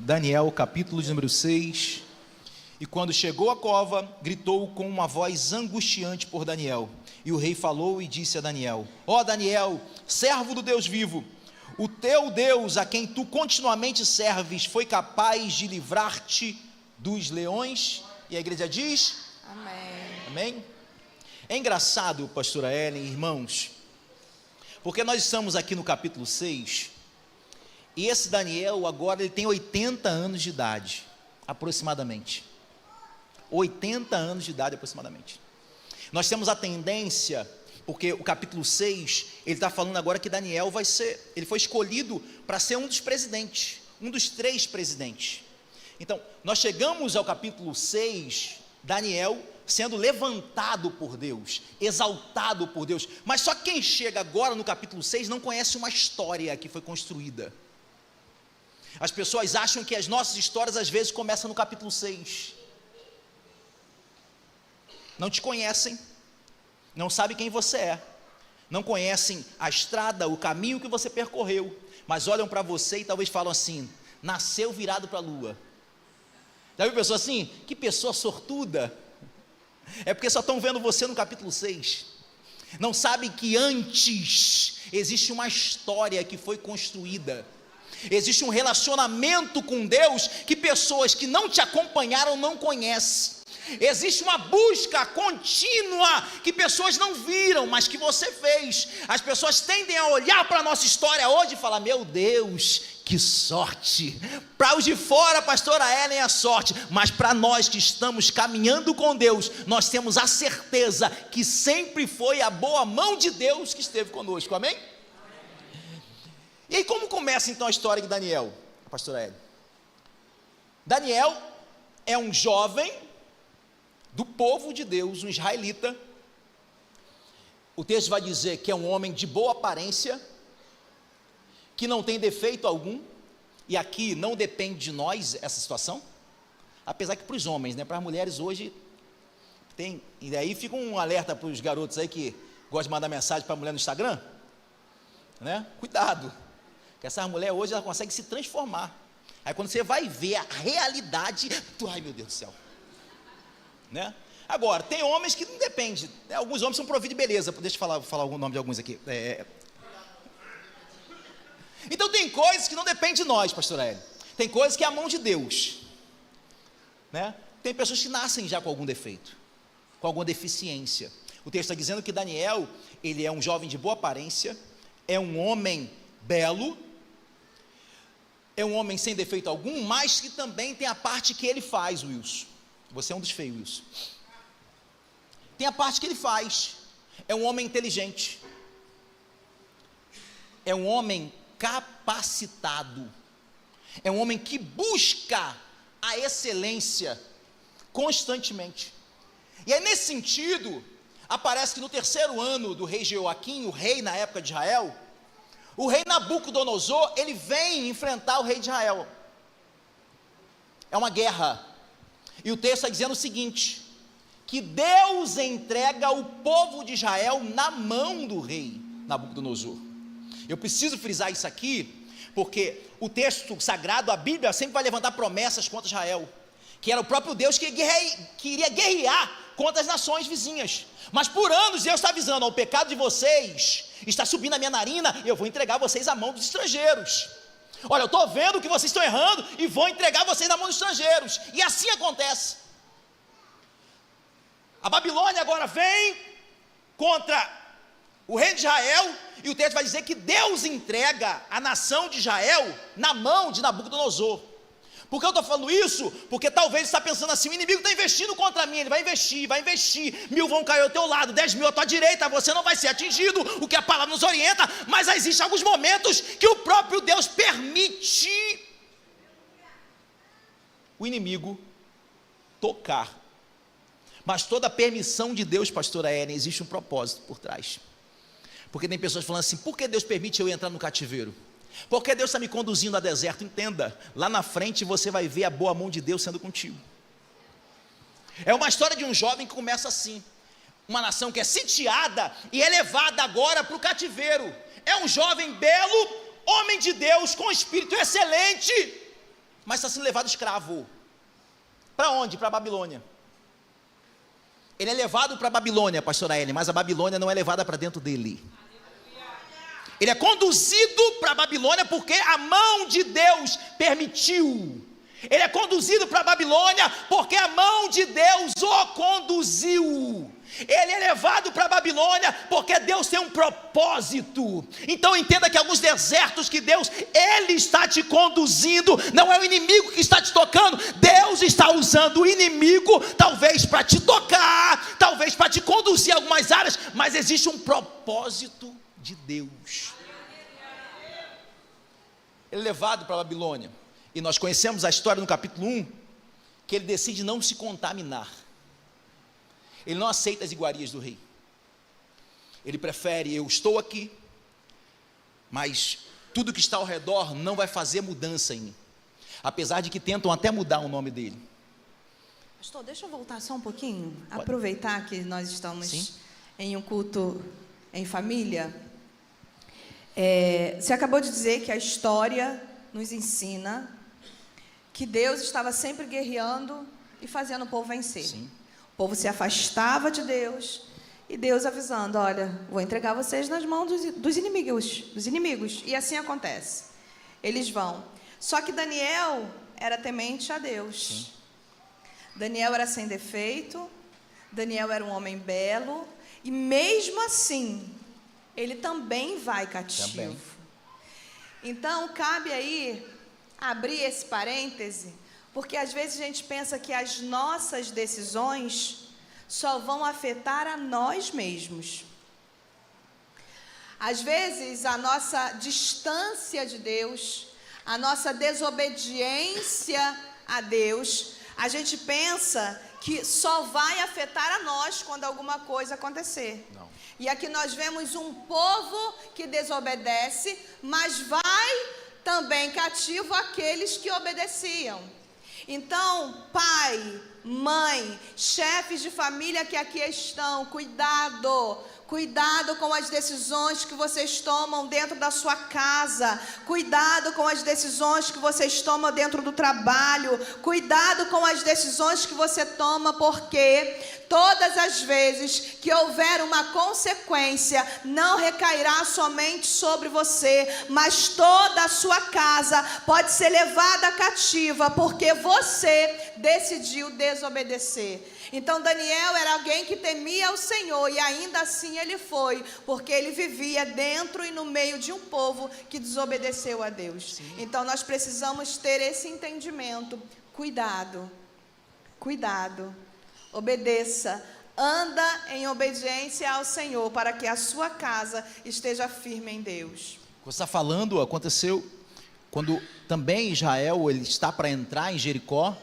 Daniel, capítulo de número 6. E quando chegou à cova, gritou com uma voz angustiante por Daniel. E o rei falou e disse a Daniel: Ó Daniel, servo do Deus vivo, o teu Deus, a quem tu continuamente serves, foi capaz de livrar-te dos leões? E a igreja diz: Amém. Amém? É engraçado, pastora Ellen, irmãos, porque nós estamos aqui no capítulo 6, e esse Daniel agora ele tem 80 anos de idade, aproximadamente. 80 anos de idade aproximadamente. Nós temos a tendência, porque o capítulo 6, ele está falando agora que Daniel ele foi escolhido para ser um dos presidentes, um dos 3 presidentes. Então, nós chegamos ao capítulo 6, Daniel sendo levantado por Deus, exaltado por Deus, mas só quem chega agora no capítulo 6 não conhece uma história que foi construída. As pessoas acham que as nossas histórias às vezes começam no capítulo 6. Não te conhecem, não sabem quem você é, não conhecem a estrada, o caminho que você percorreu, mas olham para você e talvez falam assim: nasceu virado para a lua. Já viu pessoa assim? Que pessoa sortuda. É porque só estão vendo você no capítulo 6. Não sabem que antes existe uma história que foi construída. Existe um relacionamento com Deus que pessoas que não te acompanharam não conhecem. Existe uma busca contínua que pessoas não viram, mas que você fez. As pessoas tendem a olhar para a nossa história hoje e falar: meu Deus, que sorte. Para os de fora, pastora Ellen, é a sorte, mas para nós que estamos caminhando com Deus, nós temos a certeza que sempre foi a boa mão de Deus que esteve conosco, amém? E aí como começa então a história de Daniel, pastora Ellen? Daniel é um jovem do povo de Deus, um israelita. O texto vai dizer que é um homem de boa aparência, que não tem defeito algum, e aqui não depende de nós essa situação, apesar que para os homens, né, para as mulheres hoje tem, e daí fica um alerta para os garotos aí que gostam de mandar mensagem para a mulher no Instagram, né, cuidado, que essa mulher hoje ela consegue se transformar, aí quando você vai ver a realidade, ai meu Deus do céu, né? Agora, tem homens que não dependem, né? Alguns homens são providos de beleza, deixa eu falar o nome de alguns aqui, Então tem coisas que não dependem de nós, pastor Hélio, tem coisas que é a mão de Deus, né? Tem pessoas que nascem já com algum defeito, com alguma deficiência. O texto está dizendo que Daniel, ele é um jovem de boa aparência, é um homem belo, é um homem sem defeito algum, mas que também tem a parte que ele faz, Wilson. Você é um dos feios, Wilson. Tem a parte que ele faz. É um homem inteligente. É um homem capacitado. É um homem que busca a excelência constantemente. E aí nesse sentido, aparece que no 3º ano do rei Jeoaquim, o rei na época de Israel, o rei Nabucodonosor, ele vem enfrentar o rei de Israel. É uma guerra. E o texto está dizendo o seguinte: que Deus entrega o povo de Israel na mão do rei Nabucodonosor. Eu preciso frisar isso aqui, porque o texto sagrado, a Bíblia, sempre vai levantar promessas contra Israel, que era o próprio Deus que iria guerrear contra as nações vizinhas. Mas por anos Deus está avisando: o pecado de vocês está subindo a minha narina, eu vou entregar vocês à mão dos estrangeiros. Olha, eu estou vendo que vocês estão errando e vou entregar vocês na mão dos estrangeiros. E assim acontece. A Babilônia agora vem contra o rei de Israel, e o texto vai dizer que Deus entrega a nação de Israel na mão de Nabucodonosor. Por que eu estou falando isso? Porque talvez você está pensando assim: o inimigo está investindo contra mim, ele vai investir, 1000 vão cair ao teu lado, 10.000 à tua direita, você não vai ser atingido, o que a palavra nos orienta, mas existem alguns momentos que o próprio Deus permite o inimigo tocar. Mas toda a permissão de Deus, pastora Ellen, existe um propósito por trás. Porque tem pessoas falando assim: por que Deus permite eu entrar no cativeiro? Porque Deus está me conduzindo a deserto? Entenda, lá na frente você vai ver a boa mão de Deus sendo contigo. É uma história de um jovem que começa assim, uma nação que é sitiada e é levada agora para o cativeiro. É um jovem belo, homem de Deus, com espírito excelente, mas está sendo levado escravo. Para onde? Para a Babilônia. Ele é levado para a Babilônia, pastora Ellen, mas a Babilônia não é levada para dentro dele. Ele é conduzido para a Babilônia porque a mão de Deus permitiu. Ele é conduzido para a Babilônia porque a mão de Deus o conduziu. Ele é levado para a Babilônia porque Deus tem um propósito. Então entenda que alguns desertos que Deus, Ele está te conduzindo, não é o inimigo que está te tocando. Deus está usando o inimigo, talvez para te tocar, talvez para te conduzir a algumas áreas, mas existe um propósito de Deus. Ele é levado para a Babilônia. E nós conhecemos a história no capítulo 1, que ele decide não se contaminar. Ele não aceita as iguarias do rei. Ele prefere, eu estou aqui, mas tudo que está ao redor não vai fazer mudança em mim. Apesar de que tentam até mudar o nome dele. Pastor, deixa eu voltar só um pouquinho. Pode. Aproveitar que nós estamos Sim. em um culto em família. Você acabou de dizer que a história nos ensina que Deus estava sempre guerreando e fazendo o povo vencer. Sim. O povo se afastava de Deus e Deus avisando, olha, vou entregar vocês nas mãos dos inimigos. E assim acontece. Eles vão. Só que Daniel era temente a Deus. Sim. Daniel era sem defeito, Daniel era um homem belo, e mesmo assim, ele também vai cativo. Também. Então, cabe aí abrir esse parêntese, porque às vezes a gente pensa que as nossas decisões só vão afetar a nós mesmos. Às vezes, a nossa distância de Deus, a nossa desobediência a Deus, a gente pensa que só vai afetar a nós quando alguma coisa acontecer. Não. E aqui nós vemos um povo que desobedece, mas vai também cativo aqueles que obedeciam. Então, pai, mãe, chefes de família que aqui estão, cuidado com as decisões que vocês tomam dentro da sua casa, cuidado com as decisões que vocês tomam dentro do trabalho, cuidado com as decisões que você toma, porque todas as vezes que houver uma consequência, não recairá somente sobre você, mas toda a sua casa pode ser levada cativa, porque você decidiu desobedecer. Então Daniel era alguém que temia o Senhor, e ainda assim ele foi, porque ele vivia dentro e no meio de um povo que desobedeceu a Deus. Sim. Então nós precisamos ter esse entendimento. Cuidado, obedeça, anda em obediência ao Senhor, para que a sua casa esteja firme em Deus. O que você está falando aconteceu quando também Israel ele está para entrar em Jericó,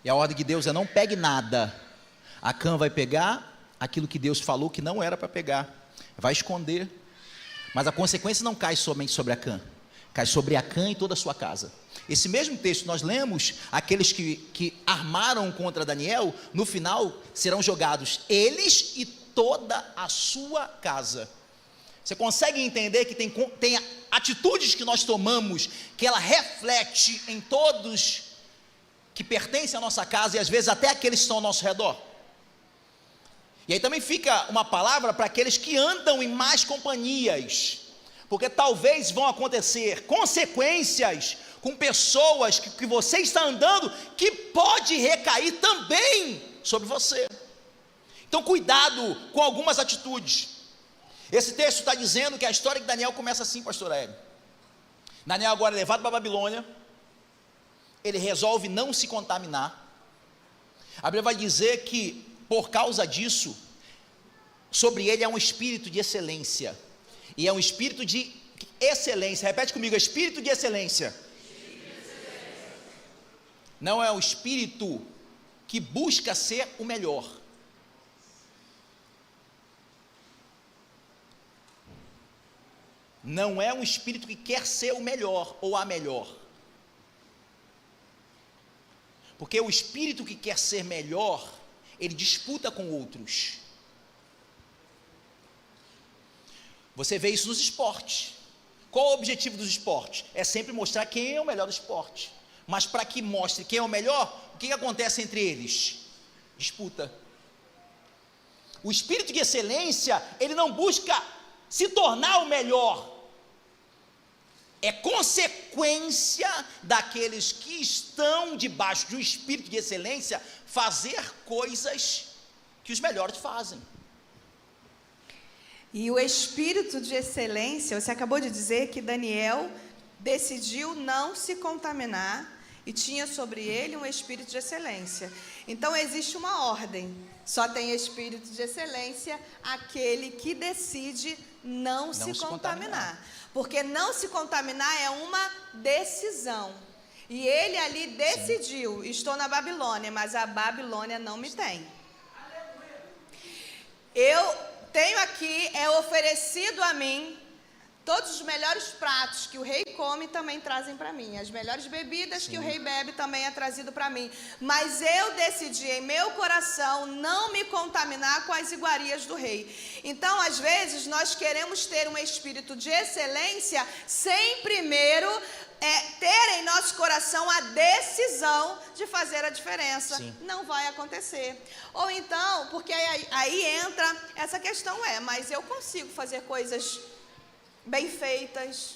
e a ordem de Deus é: não pegue nada. Acã vai pegar aquilo que Deus falou que não era para pegar, vai esconder, mas a consequência não cai somente sobre Acã, cai sobre Acã e toda a sua casa. Esse mesmo texto nós lemos, aqueles que armaram contra Daniel, no final serão jogados eles e toda a sua casa. Você consegue entender que tem atitudes que nós tomamos, que ela reflete em todos que pertencem à nossa casa, e às vezes até aqueles que estão ao nosso redor. E aí também fica uma palavra para aqueles que andam em más companhias, porque talvez vão acontecer consequências com pessoas que você está andando, que pode recair também sobre você. Então cuidado com algumas atitudes. Esse texto está dizendo que a história de Daniel começa assim, pastor Hélio. Daniel agora é levado para a Babilônia, ele resolve não se contaminar. A Bíblia vai dizer que por causa disso, sobre ele é um espírito de excelência, e é um espírito de excelência. Repete comigo: espírito de excelência. Não é o espírito que busca ser o melhor. Não é um espírito que quer ser o melhor ou a melhor. Porque o espírito que quer ser melhor, ele disputa com outros. Você vê isso nos esportes. Qual o objetivo dos esportes? É sempre mostrar quem é o melhor do esporte. mas para que mostre quem é o melhor, o que acontece entre eles? Disputa. O espírito de excelência, ele não busca se tornar o melhor, é consequência daqueles que estão debaixo de um espírito de excelência fazer coisas que os melhores fazem. E o espírito de excelência, você acabou de dizer que Daniel decidiu não se contaminar e tinha sobre ele um espírito de excelência. Então existe uma ordem. Só tem espírito de excelência aquele que decide não se contaminar. Porque não se contaminar é uma decisão. E ele ali decidiu, estou na Babilônia, mas a Babilônia não me tem. Eu tenho aqui, é oferecido a mim, todos os melhores pratos que o rei come também trazem para mim. As melhores bebidas que o rei bebe também é trazido para mim. Mas eu decidi em meu coração não me contaminar com as iguarias do rei. Então, às vezes, nós queremos ter um espírito de excelência sem primeiro ter em nosso coração a decisão de fazer a diferença. Sim. Não vai acontecer. Ou então, porque aí entra essa questão, mas eu consigo fazer coisas bem feitas,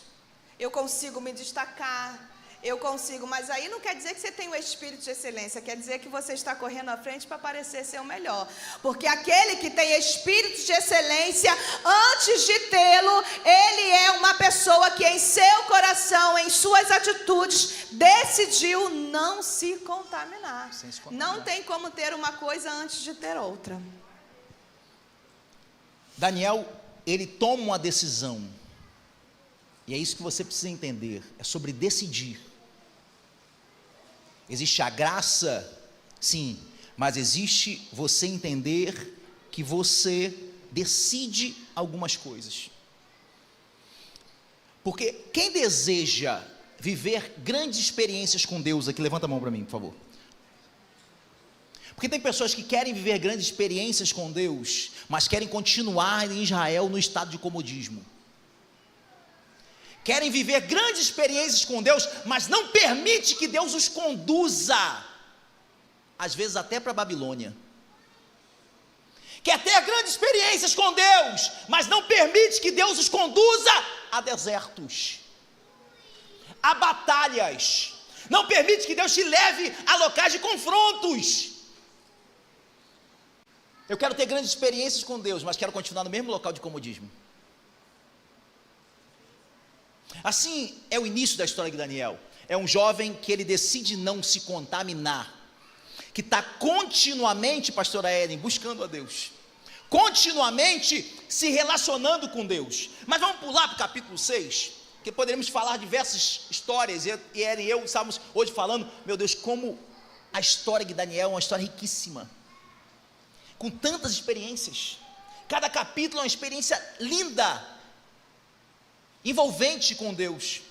eu consigo me destacar, eu consigo, mas aí não quer dizer que você tem o espírito de excelência, quer dizer que você está correndo à frente para parecer ser o melhor, porque aquele que tem espírito de excelência, antes de tê-lo, ele é uma pessoa que em seu coração, em suas atitudes, decidiu não se contaminar. Não tem como ter uma coisa antes de ter outra. Daniel, ele toma uma decisão. E é isso que você precisa entender, é sobre decidir. Existe a graça, sim, mas existe você entender que você decide algumas coisas. Porque quem deseja viver grandes experiências com Deus aqui, levanta a mão para mim, por favor. Porque tem pessoas que querem viver grandes experiências com Deus, mas querem continuar em Israel no estado de comodismo. Querem viver grandes experiências com Deus, mas não permite que Deus os conduza, às vezes até para a Babilônia. Quer ter grandes experiências com Deus, mas não permite que Deus os conduza a desertos, a batalhas. Não permite que Deus te leve a locais de confrontos. Eu quero ter grandes experiências com Deus, mas quero continuar no mesmo local de comodismo. Assim é o início da história de Daniel. É um jovem que ele decide não se contaminar, que está continuamente, pastora Ellen, buscando a Deus, continuamente se relacionando com Deus. Mas vamos pular para o capítulo 6, que poderíamos falar diversas histórias, e Ellen e eu estávamos hoje falando, meu Deus, como a história de Daniel é uma história riquíssima, com tantas experiências. Cada capítulo é uma experiência linda, envolvente com Deus.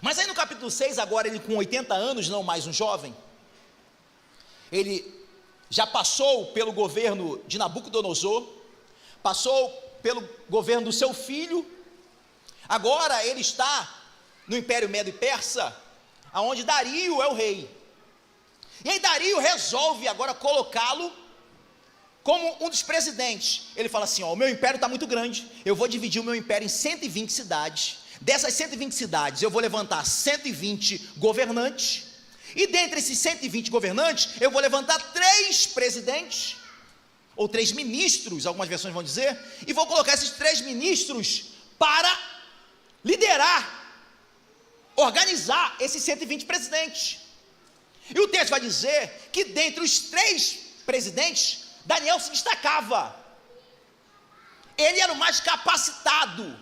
Mas aí no capítulo 6, agora ele com 80 anos, não mais um jovem, ele já passou pelo governo de Nabucodonosor, passou pelo governo do seu filho, agora ele está no Império Medo e Persa, aonde Dario é o rei. E aí Dario resolve agora colocá-lo como um dos presidentes. Ele fala assim, o meu império está muito grande, eu vou dividir o meu império em 120 cidades, dessas 120 cidades eu vou levantar 120 governantes, e dentre esses 120 governantes, eu vou levantar 3 presidentes, ou 3 ministros, algumas versões vão dizer, e vou colocar esses 3 ministros para liderar, organizar esses 120 presidentes. E o texto vai dizer que dentre os 3 presidentes, Daniel se destacava, ele era o mais capacitado.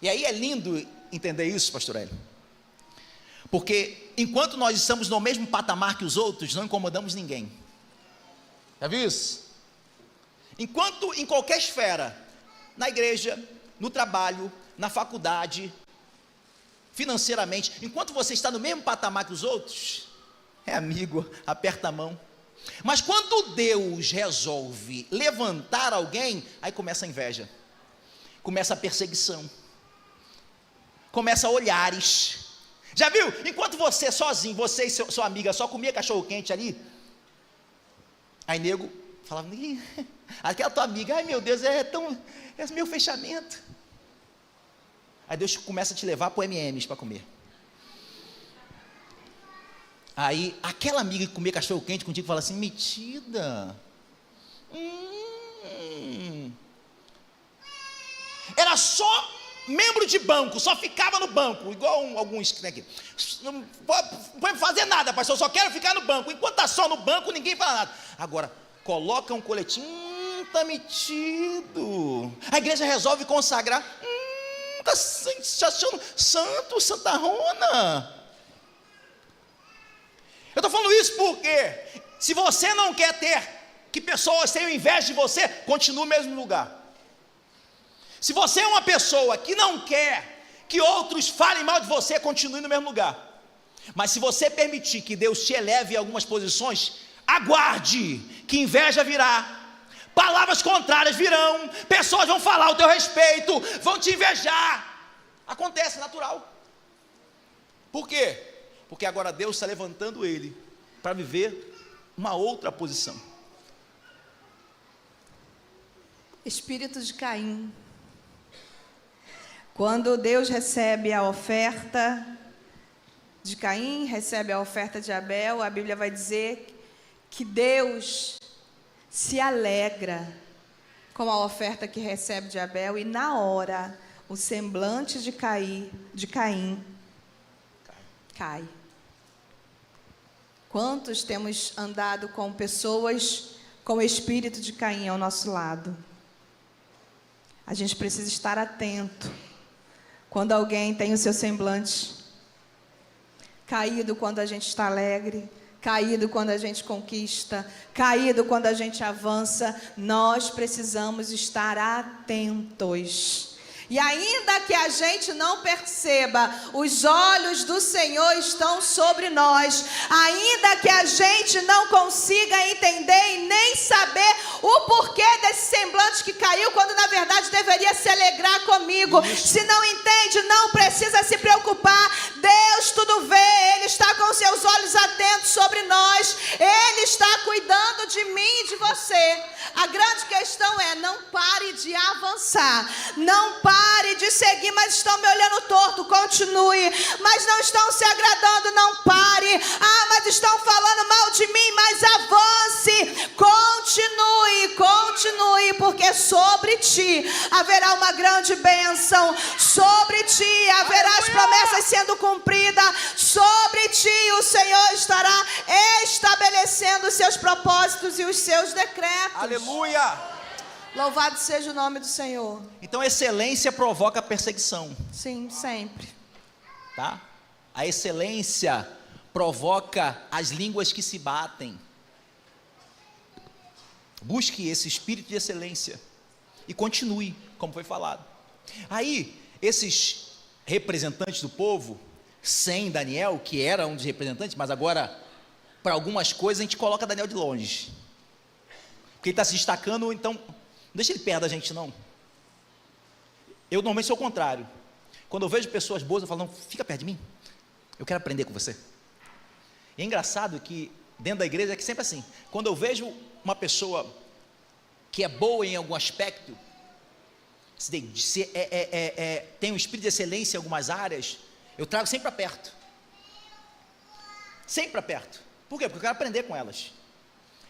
E aí é lindo entender isso, pastor Hélio, porque enquanto nós estamos no mesmo patamar que os outros, não incomodamos ninguém. Já viu isso? Enquanto em qualquer esfera, na igreja, no trabalho, na faculdade, financeiramente, enquanto você está no mesmo patamar que os outros, é amigo, aperta a mão. Mas quando Deus resolve levantar alguém, aí começa a inveja, começa a perseguição, começa olhares, Já viu? Enquanto você sozinho, você e sua amiga só comia cachorro quente ali, aí nego falava, aquela tua amiga, ai meu Deus, é meu fechamento. Aí Deus começa a te levar para o M&M's para comer. Aí aquela amiga que comia cachorro quente contigo fala assim, metida. Era só membro de banco, só ficava no banco, igual alguns aqui. Não pode fazer nada, pastor, eu só quero ficar no banco. Enquanto está só no banco, ninguém fala nada. Agora, coloca um coletinho, está metido. A igreja resolve consagrar, está se achando santo, Santa Rona. Eu estou falando isso porque, se você não quer ter que pessoas tenham inveja de você, continue no mesmo lugar. Se você é uma pessoa que não quer que outros falem mal de você, continue no mesmo lugar. Mas se você permitir que Deus te eleve em algumas posições, aguarde que inveja virá, palavras contrárias virão, pessoas vão falar ao teu respeito, vão te invejar. Acontece, natural. Por quê? Porque agora Deus está levantando ele para viver uma outra posição. Espírito de Caim. Quando Deus recebe a oferta de Caim, recebe a oferta de Abel, a Bíblia vai dizer que Deus se alegra com a oferta que recebe de Abel, e na hora o semblante de Caim cai. Quantos temos andado com pessoas com o espírito de Caim ao nosso lado? A gente precisa estar atento quando alguém tem o seu semblante caído, quando a gente está alegre, caído quando a gente conquista, caído quando a gente avança. Nós precisamos estar atentos. E ainda que a gente não perceba, os olhos do Senhor estão sobre nós. Ainda que a gente não consiga entender e nem saber o porquê desse semblante que caiu, quando na verdade deveria se alegrar comigo. Se não entende, não precisa se preocupar. Deus tudo vê, Ele está com seus olhos atentos sobre nós. Ele está cuidando de mim e de você. A grande questão é, não pare de avançar. Não pare de seguir, mas estão me olhando torto, continue. Mas não estão se agradando, não pare. Ah, mas estão falando mal de mim, mas avance. Continue, porque sobre ti haverá uma grande bênção. Sobre ti haverá as promessas sendo cumpridas. Sobre ti o Senhor estará estabelecendo os seus propósitos e os seus decretos. Aleluia! Louvado seja o nome do Senhor. Então, excelência provoca perseguição. Sim, sempre. Tá? A excelência provoca as línguas que se batem. Busque esse espírito de excelência e continue, como foi falado. Aí, esses representantes do povo, sem Daniel, que era um dos representantes, mas agora, para algumas coisas, a gente coloca Daniel de longe. Porque ele está se destacando, então, não deixa ele perto da gente, não. Eu normalmente sou o contrário. Quando eu vejo pessoas boas, eu falo, não, fica perto de mim. Eu quero aprender com você. E é engraçado que, dentro da igreja, é que sempre assim. Quando eu vejo uma pessoa que é boa em algum aspecto, tem um espírito de excelência em algumas áreas, eu trago sempre para perto. Sempre para perto. Por quê? Porque eu quero aprender com elas.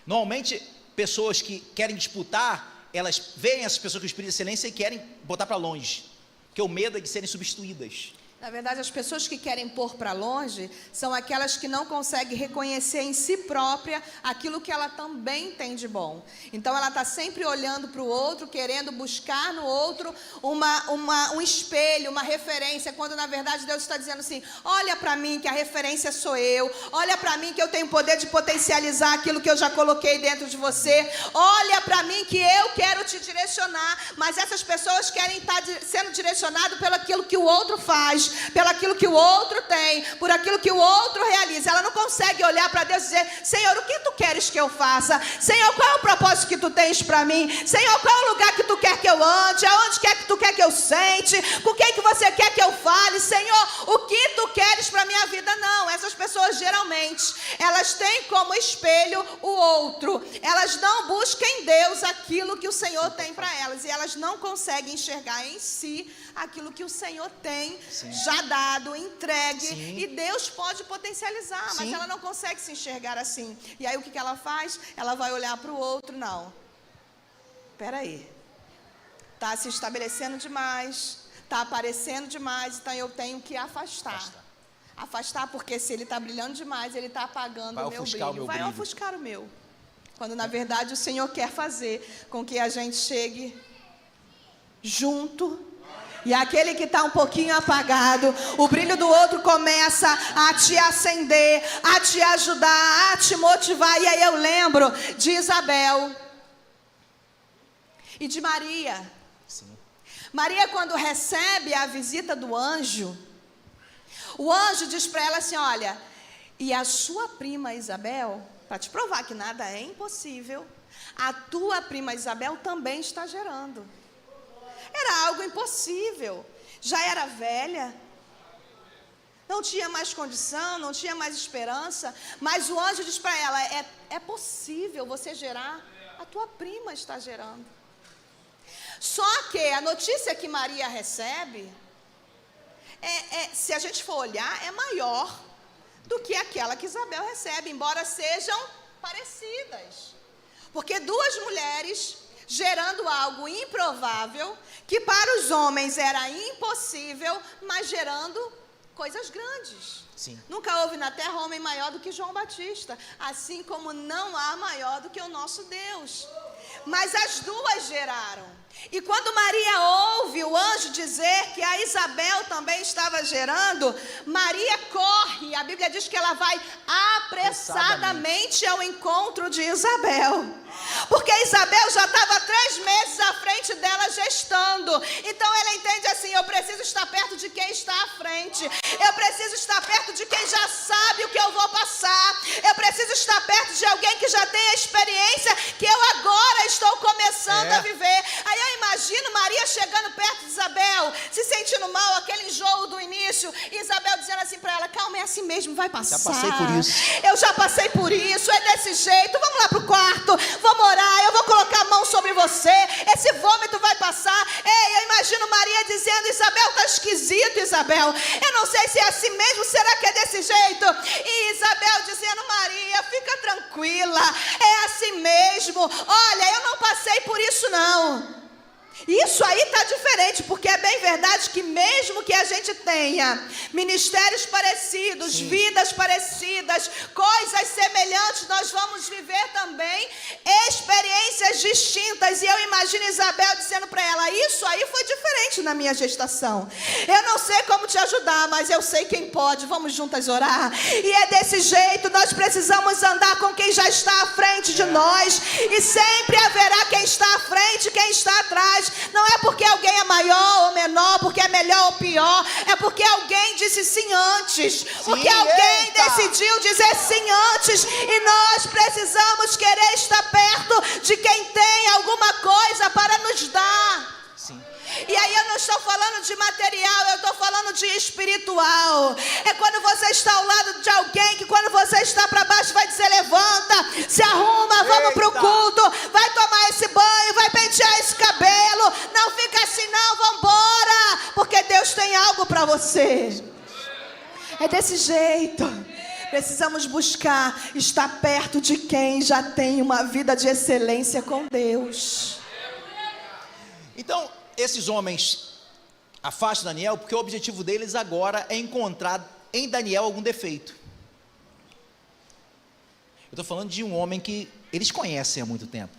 Normalmente, pessoas que querem disputar, elas veem essas pessoas com espírito de excelência e querem botar para longe, porque o medo é de serem substituídas. Na verdade, as pessoas que querem pôr para longe são aquelas que não conseguem reconhecer em si própria aquilo que ela também tem de bom. Então, ela está sempre olhando para o outro, querendo buscar no outro um espelho, uma referência, quando na verdade Deus está dizendo assim, olha para mim que a referência sou eu, olha para mim que eu tenho poder de potencializar aquilo que eu já coloquei dentro de você, olha para mim que eu quero te direcionar, mas essas pessoas querem estar sendo direcionadas pelo aquilo que o outro faz. pelo aquilo que o outro tem, por aquilo que o outro realiza. Ela não consegue olhar para Deus e dizer: Senhor, o que tu queres que eu faça? Senhor, qual é o propósito que tu tens para mim? Senhor, qual é o lugar que tu quer que eu ande? Aonde quer que tu quer que eu sente? Com quem que você quer que eu fale? Senhor, o que tu queres para a minha vida? Não, essas pessoas geralmente, elas têm como espelho o outro. Elas não buscam em Deus aquilo que o Senhor tem para elas, e elas não conseguem enxergar em si aquilo que o Senhor tem já dado, entregue, e Deus pode potencializar, mas ela não consegue se enxergar assim. E aí o que ela faz? Ela vai olhar para o outro: não, peraí, está se estabelecendo demais, está aparecendo demais, então eu tenho que afastar, porque se ele está brilhando demais, ele está apagando o meu brilho, vai ofuscar o meu. Quando na verdade o Senhor quer fazer com que a gente chegue junto, e aquele que está um pouquinho apagado, o brilho do outro começa a te acender, a te ajudar, a te motivar. E aí eu lembro de Isabel e de Maria. Maria, quando recebe a visita do anjo, o anjo diz para ela assim: olha, e a sua prima Isabel, para te provar que nada é impossível, a tua prima Isabel também está gerando. Era algo impossível, já era velha, não tinha mais condição, não tinha mais esperança, mas o anjo diz para ela: é possível você gerar, a tua prima está gerando. Só que a notícia que Maria recebe, se a gente for olhar, é maior do que aquela que Isabel recebe, embora sejam parecidas. Porque duas mulheres gerando algo improvável, que para os homens era impossível, mas gerando coisas grandes. Nunca houve na terra homem maior do que João Batista, assim como não há maior do que o nosso Deus. Mas as duas geraram. E quando Maria ouve o anjo dizer que a Isabel também estava gerando, Maria corre, a Bíblia diz que ela vai apressadamente ao encontro de Isabel, porque Isabel já estava 3 meses à frente dela gestando. Então ela entende assim: eu preciso estar perto de quem está à frente, eu preciso estar perto de quem já sabe o que eu vou passar, eu preciso estar perto de alguém que já tem a experiência que eu agora estou começando a viver. Aí eu imagino Maria chegando perto de Isabel, se sentindo mal, aquele enjoo do início, e Isabel dizendo assim para ela: calma, é assim mesmo, vai passar. Já passei por isso. Eu já passei por isso, é desse jeito, vamos lá pro quarto, vamos orar, eu vou colocar a mão sobre você, esse vômito vai passar. Ei, eu imagino Maria dizendo: Isabel, tá esquisito, Isabel, eu não sei se é assim mesmo, será que é desse jeito? E Isabel dizendo: Maria, fica tranquila, é assim mesmo, olha, eu não passei por isso não. Isso aí está diferente, porque é bem verdade que mesmo que a gente tenha ministérios parecidos, vidas parecidas, coisas semelhantes, nós vamos viver também experiências distintas. E eu imagino Isabel dizendo para ela: isso aí foi diferente na minha gestação, eu não sei como te ajudar, mas eu sei quem pode, vamos juntas orar. E é desse jeito, nós precisamos andar com quem já está à frente de nós, e sempre haverá quem está à frente, quem está atrás. Não é porque alguém é maior ou menor, porque é melhor ou pior, é porque alguém disse sim antes, porque alguém decidiu dizer sim antes, e nós precisamos querer estar perto de quem tem alguma coisa para nos dar. E aí eu não estou falando de material, eu estou falando de espiritual. É quando você está ao lado de alguém que quando você está para baixo vai dizer: levanta, se arruma, vamos para o culto, vai tomar esse banho, vai pentear esse cabelo, não fica assim não, vamos embora, porque Deus tem algo para você. É desse jeito. Precisamos buscar estar perto de quem já tem uma vida de excelência com Deus. Então, esses homens afastam Daniel porque o objetivo deles agora é encontrar em Daniel algum defeito. Eu estou falando de um homem que eles conhecem há muito tempo.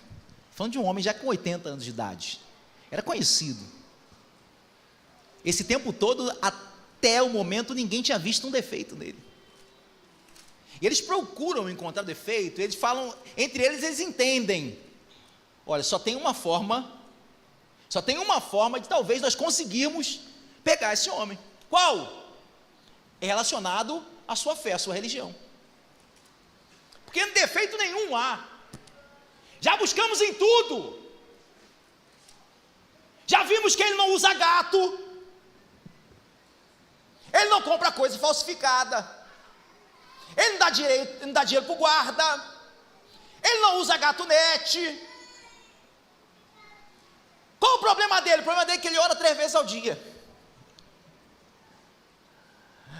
Falando de um homem já com 80 anos de idade. Era conhecido. Esse tempo todo, até o momento, ninguém tinha visto um defeito nele. E eles procuram encontrar defeito, eles falam, entre eles entendem. Olha, só tem uma forma de talvez nós conseguirmos pegar esse homem. Qual? é relacionado à sua fé, à sua religião. Porque defeito nenhum há. Já buscamos em tudo. Já vimos que ele não usa gato. Ele não compra coisa falsificada. Ele não dá dinheiro para o guarda. Ele não usa gatunete. Qual o problema dele? O problema dele é que ele ora 3 vezes ao dia.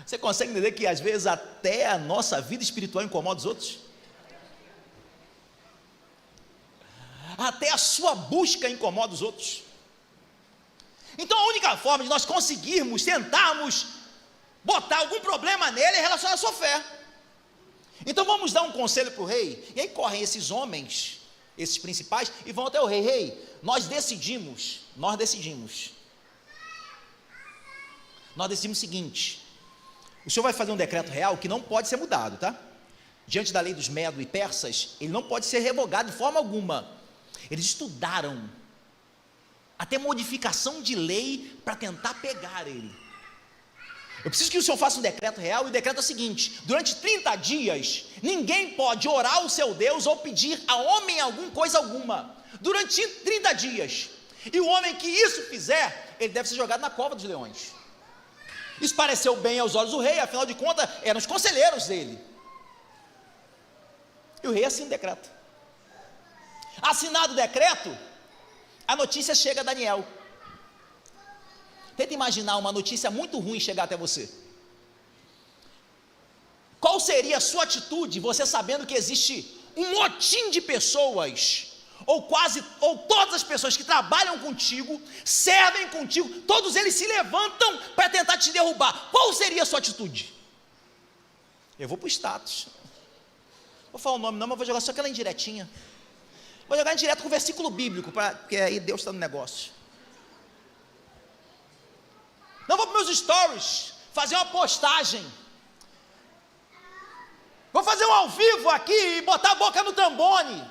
Você consegue entender que às vezes até a nossa vida espiritual incomoda os outros? Até a sua busca incomoda os outros. Então a única forma de nós conseguirmos, tentarmos botar algum problema nele é relacionado à sua fé. Então vamos dar um conselho para o rei. E aí correm esses homens, esses principais, e vão até o rei. Rei, nós decidimos o seguinte: o senhor vai fazer um decreto real que não pode ser mudado, tá? Diante da lei dos Medo e Persas, ele não pode ser revogado de forma alguma. Eles estudaram até modificação de lei para tentar pegar ele. Eu preciso que o senhor faça um decreto real, e o decreto é o seguinte: durante 30 dias, ninguém pode orar ao seu Deus ou pedir a homem coisa alguma, durante 30 dias, e o homem que isso fizer, ele deve ser jogado na cova dos leões. Isso pareceu bem aos olhos do rei, afinal de contas, eram os conselheiros dele, e o rei assina o decreto. Assinado o decreto, a notícia chega a Daniel. Tenta imaginar uma notícia muito ruim chegar até você. Qual seria a sua atitude, você sabendo que existe um motim de pessoas, ou todas as pessoas que trabalham contigo, servem contigo, todos eles se levantam para tentar te derrubar? Qual seria a sua atitude? Eu vou para o status. Vou falar o nome não, mas vou jogar só aquela indiretinha. Vou jogar indireto com o versículo bíblico, porque aí Deus está no negócio. Não vou para meus stories fazer uma postagem. Vou fazer um ao vivo aqui e botar a boca no trombone.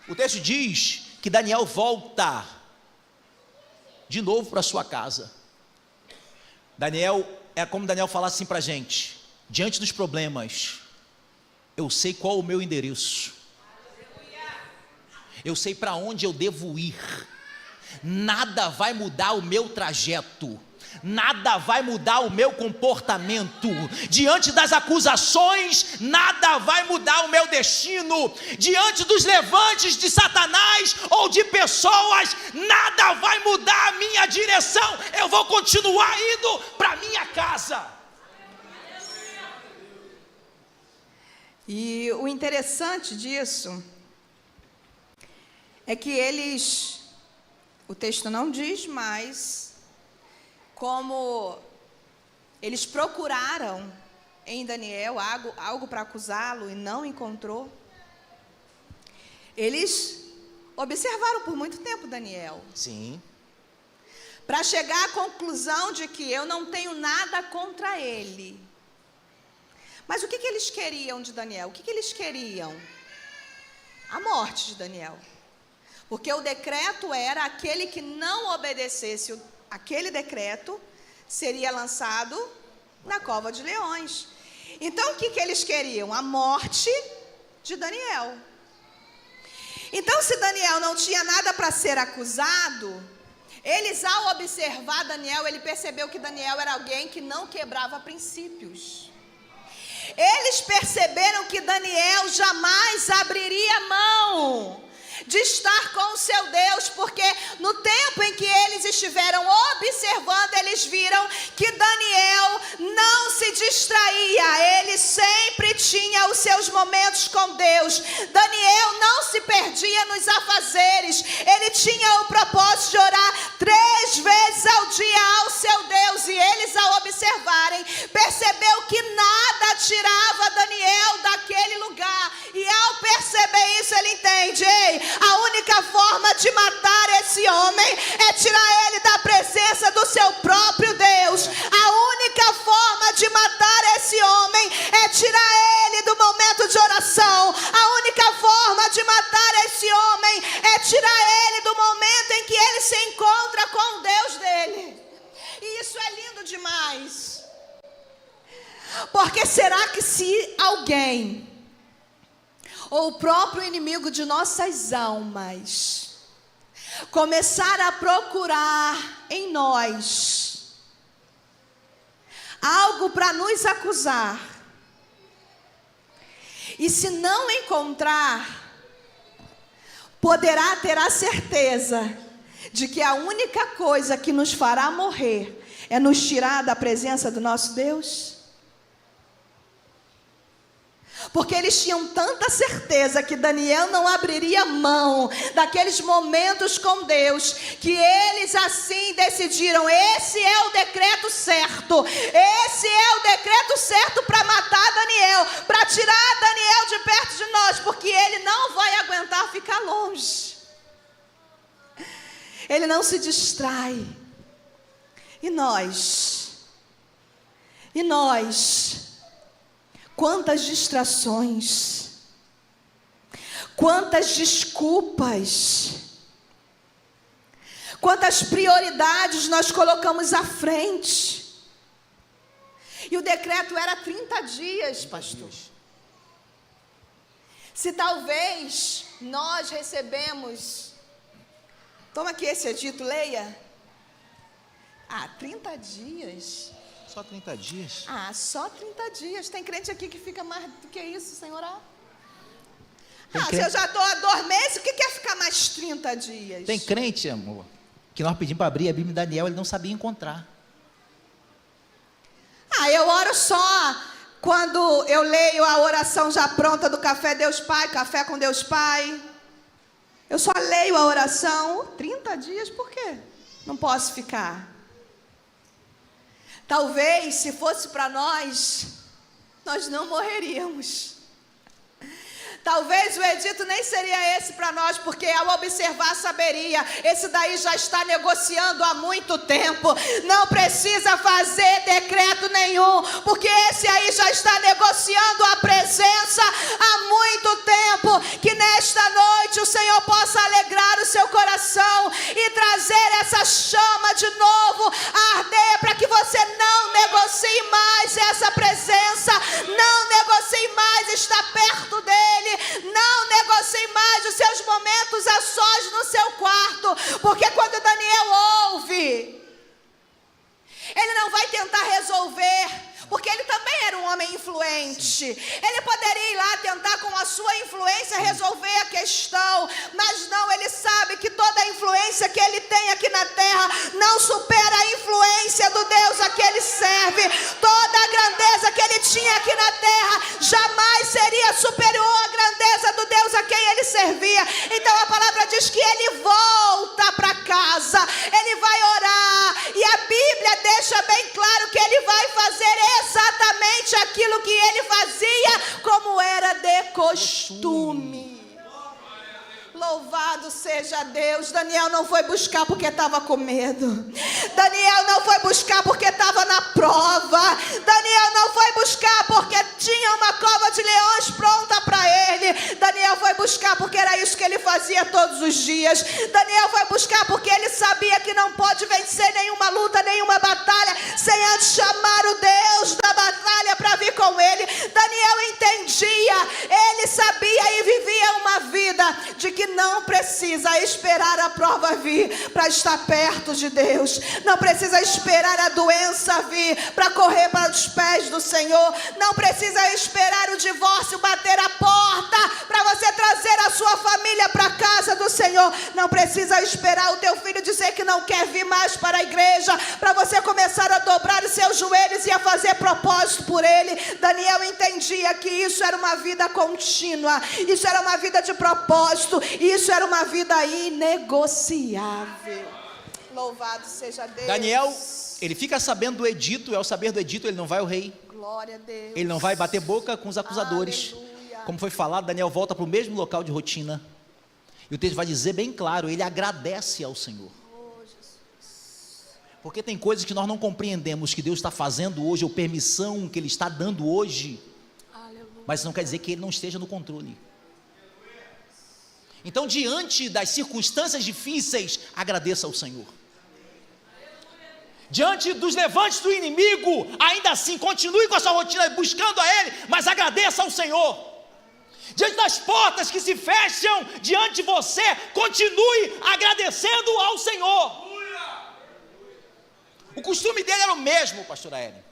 O texto diz que Daniel volta de novo para sua casa. É como Daniel falasse assim para a gente: diante dos problemas, eu sei qual o meu endereço, eu sei para onde eu devo ir. Nada vai mudar o meu trajeto, nada vai mudar o meu comportamento. Diante das acusações, nada vai mudar o meu destino. Diante dos levantes de Satanás ou de pessoas, nada vai mudar a minha direção. Eu vou continuar indo para minha casa. E o interessante disso é que o texto não diz, mas como eles procuraram em Daniel algo para acusá-lo e não encontrou, eles observaram por muito tempo Daniel. Sim. Para chegar à conclusão de que eu não tenho nada contra ele. Mas o que eles queriam de Daniel? O que eles queriam? A morte de Daniel. Porque o decreto era: aquele que não obedecesse aquele decreto seria lançado na cova de leões. Então o que eles queriam? A morte de Daniel. Então, se Daniel não tinha nada para ser acusado, eles, ao observar Daniel, ele percebeu que Daniel era alguém que não quebrava princípios. Eles perceberam que Daniel jamais abriria mão de estar com o seu Deus, porque no tempo em que eles estiveram observando, eles viram que Daniel não se distraía, ele sempre tinha os seus momentos com Deus. Daniel não se perdia nos afazeres, ele tinha o propósito de orar 3 vezes ao dia ao seu Deus, e eles, ao observarem, percebeu que nada tirava Daniel daquele lugar, e ao perceber isso, ele entende: ei, a única forma de matar esse homem é tirar ele da presença do seu próprio Deus. A única forma de matar esse homem é tirar ele do momento de oração. A única forma de matar esse homem é tirar ele do momento em que ele se encontra com o Deus dele. E isso é lindo demais. Porque será que se alguém, ou o próprio inimigo de nossas almas, começar a procurar em nós algo para nos acusar, e se não encontrar, poderá ter a certeza de que a única coisa que nos fará morrer é nos tirar da presença do nosso Deus? Porque eles tinham tanta certeza que Daniel não abriria mão daqueles momentos com Deus, que eles assim decidiram: esse é o decreto certo, esse é o decreto certo para matar Daniel, para tirar Daniel de perto de nós, porque ele não vai aguentar ficar longe, ele não se distrai. E nós, quantas distrações, quantas desculpas, quantas prioridades nós colocamos à frente. E o decreto era 30 dias, pastor. Se talvez nós recebemos, toma aqui esse edito, leia. 30 dias. Só 30 dias? Só 30 dias. Tem crente aqui que fica mais do que isso, Senhor. Se eu já estou há 2 meses, o que quer ficar mais 30 dias? Tem crente, amor, que nós pedimos para abrir a Bíblia de Daniel, ele não sabia encontrar. Eu oro só quando eu leio a oração já pronta do Café Deus Pai, Café com Deus Pai. Eu só leio a oração. 30 dias, por quê? Não posso ficar. Talvez, se fosse para nós não morreríamos. Talvez o edito nem seria esse para nós, porque ao observar saberia, esse daí já está negociando há muito tempo, não precisa fazer decreto nenhum, porque esse aí já está negociando a presença há muito tempo. Que nesta noite o Senhor possa alegrar o seu coração e trazer essa chama de novo a arder, para que você não negocie mais essa presença, não negocie mais estar perto dele, não negocie mais os seus momentos a sós no seu quarto, porque quando Daniel ouve, ele não vai tentar resolver, porque ele também era um homem influente. Ele poderia ir lá tentar com a sua influência resolver a questão, mas não, ele sabe que toda a influência que ele tem aqui na terra não supera a influência do Deus a que ele serve. Toda a grandeza que ele tinha aqui na terra jamais seria superior à grandeza do Deus a quem ele servia. Então a palavra diz que ele volta para casa, ele vai orar, e a Bíblia deixa bem claro que ele vai fazer exatamente aquilo que ele fazia, como era de costume. Louvado seja Deus. Daniel não foi buscar porque estava com medo. Daniel não foi buscar porque estava na prova. Daniel não foi buscar porque tinha uma cova de leões pronta para ele. Daniel foi buscar porque era isso que ele fazia todos os dias. Daniel foi buscar porque ele sabia que não pode vencer nenhuma luta, nenhuma batalha, sem antes chamar o Deus da batalha para vir com ele. Daniel entendia, ele sabia e vivia uma vida de que não precisa esperar a prova vir para estar perto de Deus. Não precisa esperar a doença vir para correr para os pés do Senhor. Não precisa esperar o divórcio bater a porta para você trazer a sua família para a casa do Senhor. Não precisa esperar o teu filho dizer que não quer vir mais para a igreja para você começar a dobrar os seus joelhos e a fazer propósito por ele. Daniel entendia que isso era uma vida contínua, isso era uma vida de propósito, isso era uma vida inegociável. Louvado seja Deus. Daniel, ele fica sabendo do edito, e ao saber do edito ele não vai ao rei. Glória a Deus. Ele não vai bater boca com os acusadores. Aleluia. Como foi falado, Daniel volta para o mesmo local de rotina. E o texto vai dizer bem claro, ele agradece ao Senhor. Porque tem coisas que nós não compreendemos que Deus está fazendo hoje, ou permissão que Ele está dando hoje. Aleluia. Mas isso não quer dizer que Ele não esteja no controle. Então, diante das circunstâncias difíceis, agradeça ao Senhor. Diante dos levantes do inimigo, ainda assim, continue com a sua rotina buscando a Ele, mas agradeça ao Senhor. Diante das portas que se fecham diante de você, continue agradecendo ao Senhor. O costume dele era o mesmo, pastora Ellen.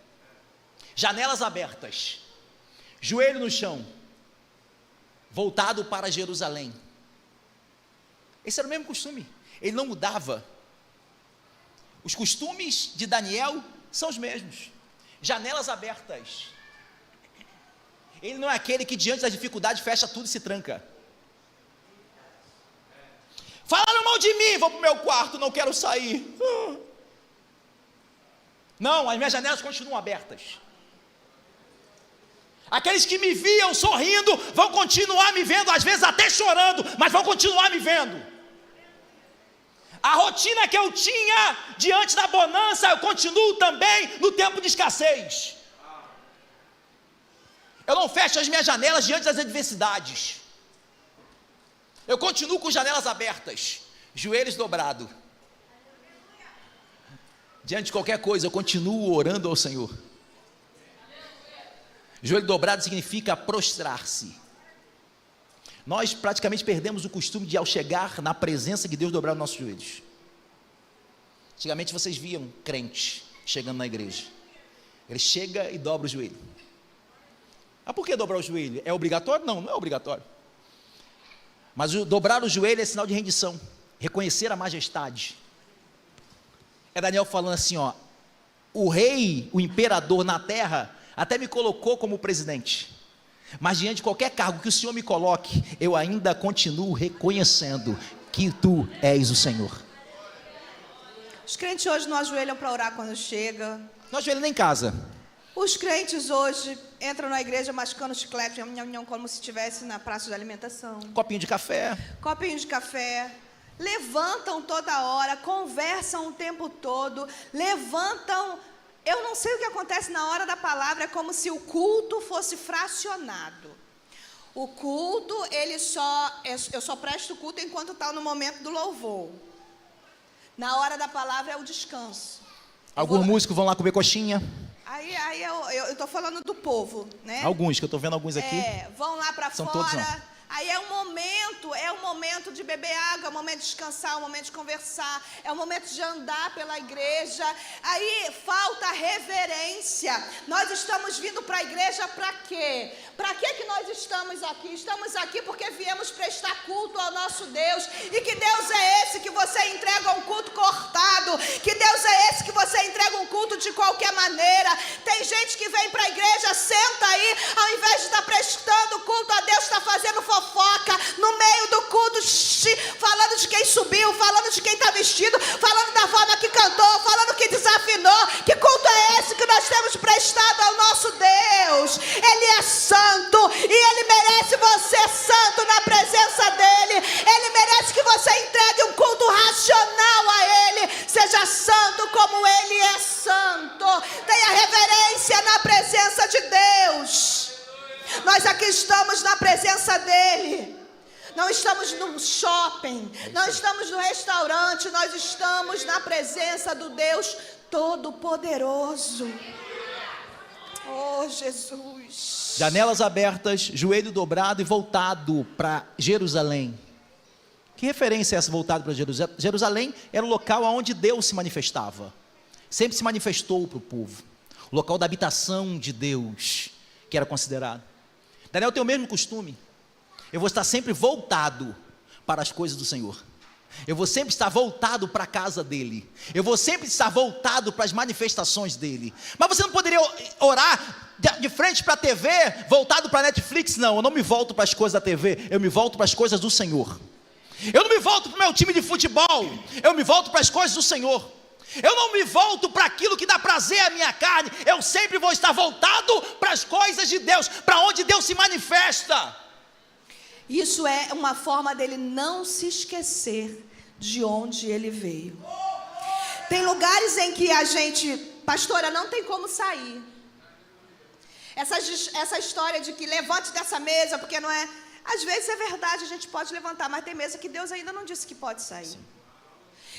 Janelas abertas, joelho no chão, voltado para Jerusalém. Esse era o mesmo costume, ele não mudava. Os costumes de Daniel são os mesmos, janelas abertas. Ele não é aquele que diante da dificuldade fecha tudo e se tranca. Falaram mal de mim, vou para o meu quarto, não quero sair. Não, as minhas janelas continuam abertas. Aqueles que me viam sorrindo vão continuar me vendo, às vezes até chorando, mas vão continuar me vendo. A rotina que eu tinha diante da bonança, eu continuo também no tempo de escassez. Eu não fecho as minhas janelas diante das adversidades. Eu continuo com janelas abertas, joelhos dobrados. Diante de qualquer coisa, eu continuo orando ao Senhor. Joelho dobrado significa prostrar-se. Nós praticamente perdemos o costume de, ao chegar na presença de Deus, dobrar os nossos joelhos. Antigamente vocês viam crente chegando na igreja. Ele chega e dobra o joelho. Ah, por que dobrar o joelho? É obrigatório? Não, não é obrigatório. Mas dobrar o joelho é sinal de rendição, reconhecer a majestade. É Daniel falando assim, ó, o rei, o imperador na terra, até me colocou como presidente, mas diante de qualquer cargo que o Senhor me coloque, eu ainda continuo reconhecendo que Tu és o Senhor. Os crentes hoje não ajoelham para orar quando chega. Não ajoelham nem em casa. Os crentes hoje entram na igreja mascando chiclete, como se estivesse na praça de alimentação. Copinho de café. Copinho de café. Levantam toda hora, conversam o tempo todo, levantam. Eu não sei o que acontece na hora da palavra, é como se o culto fosse fracionado. O culto, eu só presto culto enquanto está no momento do louvor. Na hora da palavra é o descanso. Alguns músicos vão lá comer coxinha. Aí eu estou falando do povo, né? Alguns, que eu estou vendo alguns aqui. Vão lá para São fora. todos não. Aí é um momento de beber água, é um momento de descansar, é um momento de conversar, é um momento de andar pela igreja. Aí falta reverência. Nós estamos vindo para a igreja para quê? Para que nós estamos aqui? Estamos aqui porque viemos prestar culto ao nosso Deus. E que Deus é esse que você entrega um culto cortado? Que Deus é esse que você entrega um culto de qualquer maneira? Tem gente que vem para a igreja, senta aí, ao invés de estar prestando culto a Deus, está fazendo fofoca no meio do culto, falando de quem subiu, falando de quem está vestido, falando da forma que cantou, falando que desafinou. Que culto é esse que nós temos prestado ao nosso Deus? Ele é santo e Ele merece você santo na presença dEle. Ele merece que você entregue um culto racional a Ele. Seja santo como Ele é santo. Tenha reverência na presença de Deus. Nós aqui estamos na presença dEle. Não estamos no shopping, não estamos no restaurante, nós estamos na presença do Deus Todo-Poderoso. Oh, Jesus. Janelas abertas, joelho dobrado e voltado para Jerusalém. Que referência é essa, voltado para Jerusalém? Jerusalém era o local onde Deus se manifestava. Sempre se manifestou para o povo. O local da habitação de Deus, que era considerado. Daniel tem o mesmo costume. Eu vou estar sempre voltado para as coisas do Senhor. Eu vou sempre estar voltado para a casa dEle. Eu vou sempre estar voltado para as manifestações dEle. Mas você não poderia orar de frente para a TV, voltado para a Netflix? Não, eu não me volto para as coisas da TV. Eu me volto para as coisas do Senhor. Eu não me volto para o meu time de futebol. Eu me volto para as coisas do Senhor. Eu não me volto para aquilo que dá prazer à minha carne. Eu sempre vou estar voltado para as coisas de Deus, para onde Deus se manifesta. Isso é uma forma dele não se esquecer de onde ele veio. Tem lugares em que a gente, pastora, não tem como sair. Essa história de que levante dessa mesa, porque não é... Às vezes é verdade, a gente pode levantar, mas tem mesa que Deus ainda não disse que pode sair. Sim.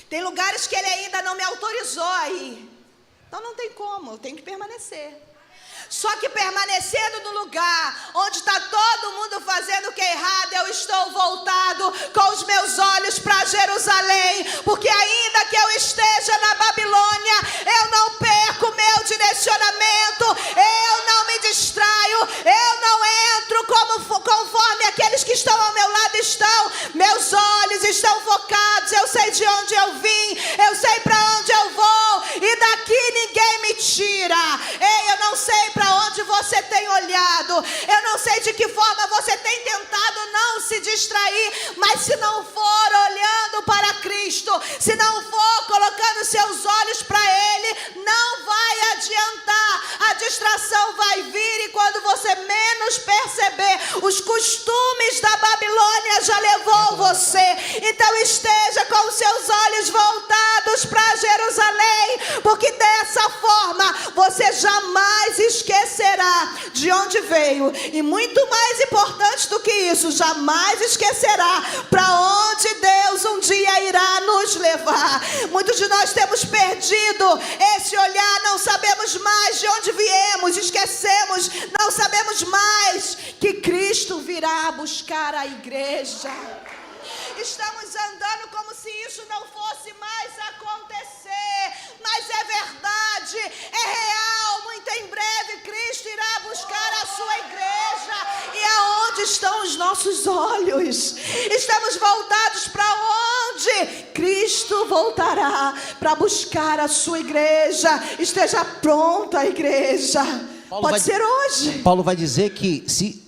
Tem lugares que Ele ainda não me autorizou a ir. Então não tem como, eu tenho que permanecer. Só que permanecendo no lugar onde está todo mundo fazendo o que é errado, eu estou voltado com os meus olhos para Jerusalém, porque ainda que eu esteja na Babilônia, eu não perco o meu direcionamento, eu não me distraio, eu não entro conforme aqueles que estão ao meu lado estão. Meus olhos estão focados, eu sei de onde eu vim, eu sei para onde eu vou, e daqui ninguém me tira. Ei, eu não sei para onde você tem olhado, eu não sei de que forma você tem tentado não se distrair, mas se não for olhando para Cristo, se não for colocando seus olhos para Ele, não vai adiantar, a distração vai vir, e quando você menos perceber, os costumes da Babilônia já levou você. Então esteja com os seus olhos voltados para Jerusalém, porque dessa forma você jamais esquecerá de onde veio, e muito mais importante do que isso, jamais esquecerá para onde Deus um dia irá nos levar. Muitos de nós temos perdido esse olhar, não sabemos mais de onde viemos, esquecemos, não sabemos mais que Cristo virá buscar a igreja. Estamos andando como se isso não fosse mais acontecer, mas é verdade, é real. Muito em breve Cristo irá buscar a sua igreja. E aonde estão os nossos olhos? Estamos voltados para onde? Cristo voltará para buscar a sua igreja. Esteja pronta a igreja. Pode ser hoje. Paulo vai dizer que se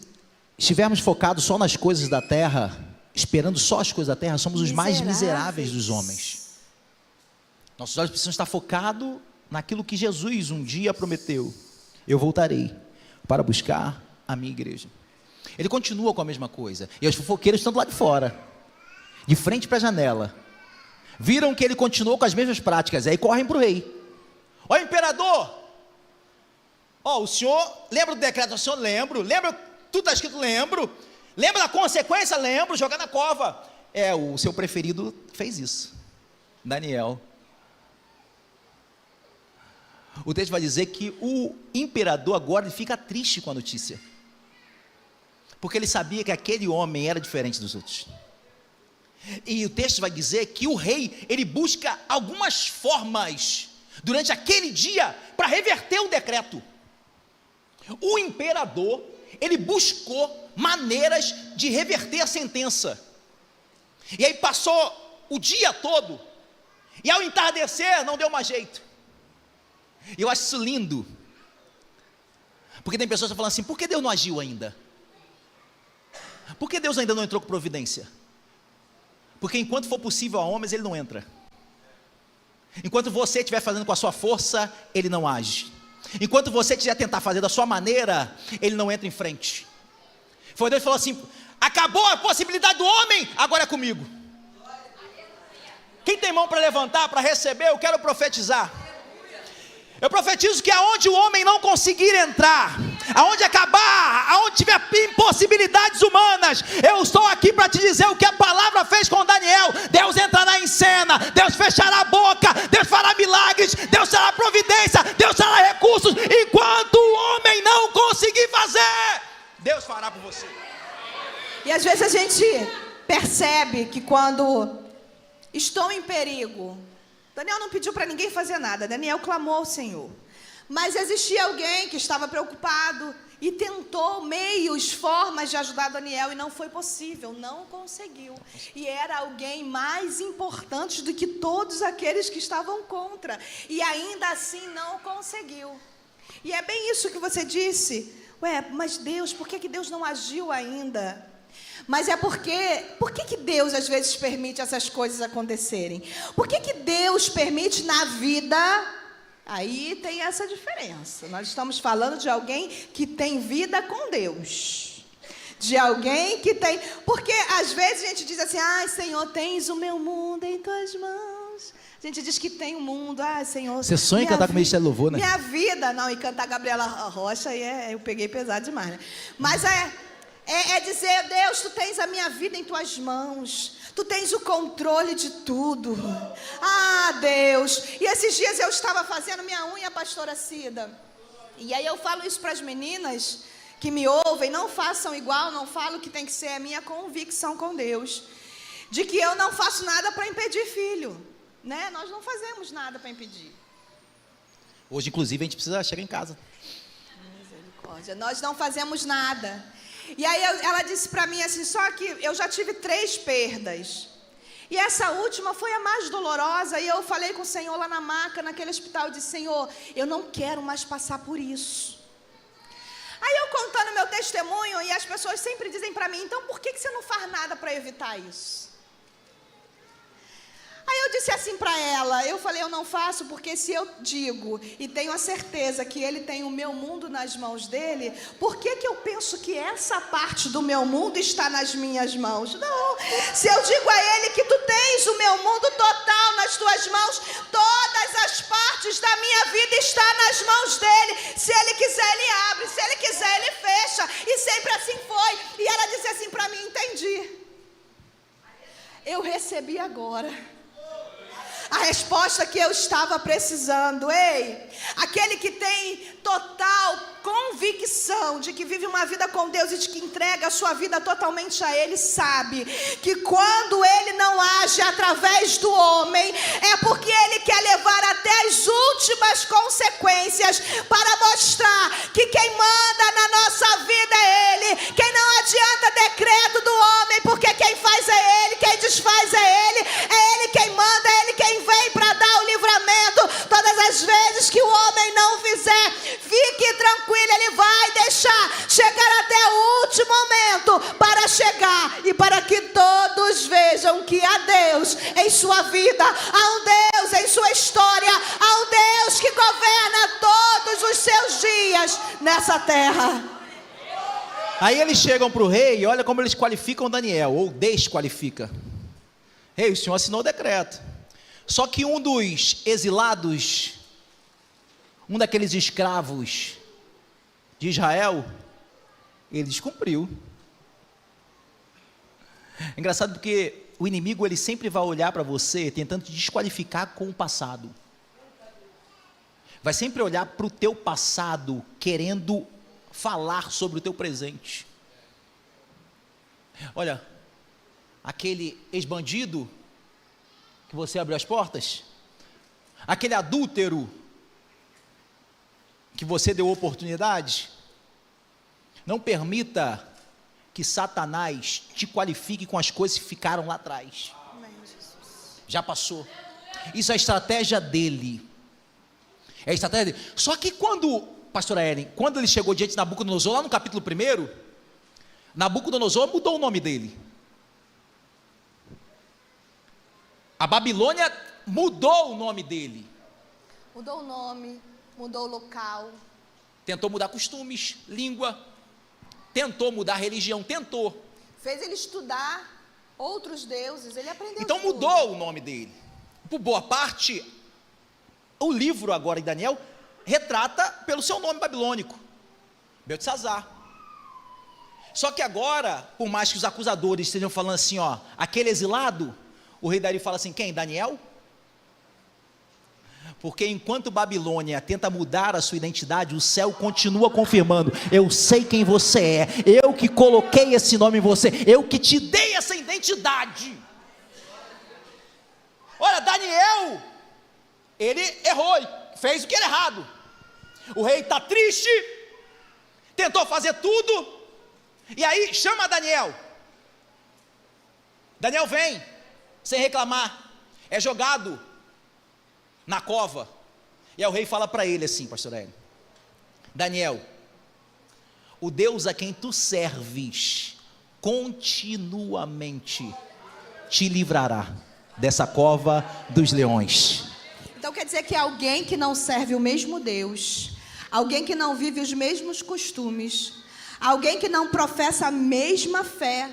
estivermos focados só nas coisas da terra, esperando só as coisas da terra, somos os mais miseráveis dos homens. Nossos olhos precisam estar focados naquilo que Jesus um dia prometeu: eu voltarei para buscar a minha igreja. Ele continua com a mesma coisa, e os fofoqueiros estão do lado de fora, de frente para a janela, viram que ele continuou com as mesmas práticas, aí correm para o rei: ó imperador, ó, o senhor lembra do decreto do senhor? Lembro. Lembra, tudo está escrito? Lembro. Lembra da consequência? Lembro, jogar na cova. O seu preferido fez isso, Daniel. O texto vai dizer que o imperador agora fica triste com a notícia, porque ele sabia que aquele homem era diferente dos outros. E o texto vai dizer que o rei, ele busca algumas formas durante aquele dia para reverter o decreto. O imperador, ele buscou maneiras de reverter a sentença, e aí passou o dia todo, e ao entardecer não deu mais jeito. E eu acho isso lindo, porque tem pessoas que falam assim: por que Deus não agiu ainda? Por que Deus ainda não entrou com providência? Porque enquanto for possível a homens, Ele não entra. Enquanto você estiver fazendo com a sua força, Ele não age. Enquanto você quiser tentar fazer da sua maneira, Ele não entra em frente. Foi Deus que falou assim: acabou a possibilidade do homem, agora é comigo. Quem tem mão para levantar, para receber? Eu quero profetizar. Eu profetizo que aonde o homem não conseguir entrar, aonde acabar, aonde tiver impossibilidades humanas, eu estou aqui para te dizer o que a palavra fez com Daniel: Deus entrará em cena, Deus fechará a boca, Deus fará milagres, Deus fará providência, Deus fará recursos. Enquanto o homem não conseguir fazer, Deus fará por você. E às vezes a gente percebe que quando estou em perigo, Daniel não pediu para ninguém fazer nada, Daniel clamou ao Senhor. Mas existia alguém que estava preocupado e tentou meios, formas de ajudar Daniel, e não foi possível, não conseguiu. E era alguém mais importante do que todos aqueles que estavam contra, e ainda assim não conseguiu. E é bem isso que você disse: mas Deus, por que Deus não agiu ainda? Mas é por que Deus às vezes permite essas coisas acontecerem? Por que Deus permite na vida? Aí tem essa diferença. Nós estamos falando de alguém que tem vida com Deus, de alguém que tem... Porque às vezes a gente diz assim: ai Senhor, tens o meu mundo em tuas mãos. A gente diz que tem o mundo, Senhor... Você sonha em cantar com o Ministério do Louvor, né? Minha vida, não, e cantar Gabriela Rocha, aí eu peguei pesado demais, né? Mas É dizer, Deus, tu tens a minha vida em tuas mãos. Tu tens o controle de tudo. Ah, Deus. E esses dias eu estava fazendo minha unha, pastora Cida. E aí eu falo isso para as meninas que me ouvem. Não façam igual, não falo que tem que ser a minha convicção com Deus. De que eu não faço nada para impedir filho. Né? Nós não fazemos nada para impedir. Hoje, inclusive, a gente precisa chegar em casa. Misericórdia. Nós não fazemos nada. E aí ela disse para mim assim, só que eu já tive 3 perdas. E essa última foi a mais dolorosa. E eu falei com o Senhor lá na maca, naquele hospital, eu disse, Senhor, eu não quero mais passar por isso. Aí eu contando meu testemunho, e as pessoas sempre dizem para mim, então por que você não faz nada para evitar isso? Aí eu disse assim para ela, eu falei, eu não faço porque se eu digo e tenho a certeza que ele tem o meu mundo nas mãos dele, por que eu penso que essa parte do meu mundo está nas minhas mãos? Não, se eu digo a ele que tu tens o meu mundo total nas tuas mãos, todas as partes da minha vida estão nas mãos dele, se ele quiser ele abre, se ele quiser ele fecha, e sempre assim foi. E ela disse assim para mim, entendi, eu recebi agora a resposta que eu estava precisando. Ei, aquele que tem total convicção de que vive uma vida com Deus e de que entrega a sua vida totalmente a Ele, sabe que quando Ele não age através do homem, é porque Ele quer levar até as últimas consequências para mostrar que quem manda na nossa vida é Ele, quem não adianta decreto do homem, porque quem faz é Ele, quem desfaz é Ele quem manda, é Ele quem vem para dar o livramento. Todas as vezes que o homem não fizer, fique tranquilo, ele vai deixar chegar até o último momento para chegar e para que todos vejam que há Deus em sua vida, há um Deus em sua história, há um Deus que governa todos os seus dias nessa terra. Aí eles chegam para o rei e olha como eles qualificam Daniel, ou desqualifica. Rei, o senhor assinou o decreto. Só que um dos exilados, um daqueles escravos de Israel, ele descumpriu. É engraçado porque o inimigo ele sempre vai olhar para você tentando te desqualificar com o passado. Vai sempre olhar para o teu passado querendo falar sobre o teu presente. Olha, aquele ex-bandido que você abriu as portas, aquele adúltero que você deu oportunidade, não permita que Satanás te qualifique com as coisas que ficaram lá atrás. Já passou. Isso é a estratégia dele. É a estratégia dele. Só que quando, pastora Ellen, quando ele chegou diante de Nabucodonosor, lá no capítulo 1, Nabucodonosor mudou o nome dele. A Babilônia mudou o nome dele. Mudou o nome, mudou o local. Tentou mudar costumes, língua. Tentou mudar religião, tentou. Fez ele estudar outros deuses, ele aprendeu Então tudo. mudou o nome dele. Por boa parte, o livro agora de Daniel retrata pelo seu nome babilônico, Beltesazar. Só que agora, por mais que os acusadores estejam falando assim, ó, aquele exilado, o rei Dario fala assim, quem? Daniel? Porque enquanto Babilônia tenta mudar a sua identidade, o céu continua confirmando, eu sei quem você é, eu que coloquei esse nome em você, eu que te dei essa identidade. Olha, Daniel, ele errou, fez o que era errado. O rei está triste, tentou fazer tudo, e aí chama Daniel. Daniel vem, sem reclamar, é jogado na cova, e aí o rei fala para ele assim, pastor Hélio, Daniel, o Deus a quem tu serves, continuamente te livrará dessa cova dos leões. Então quer dizer que alguém que não serve o mesmo Deus, alguém que não vive os mesmos costumes, alguém que não professa a mesma fé,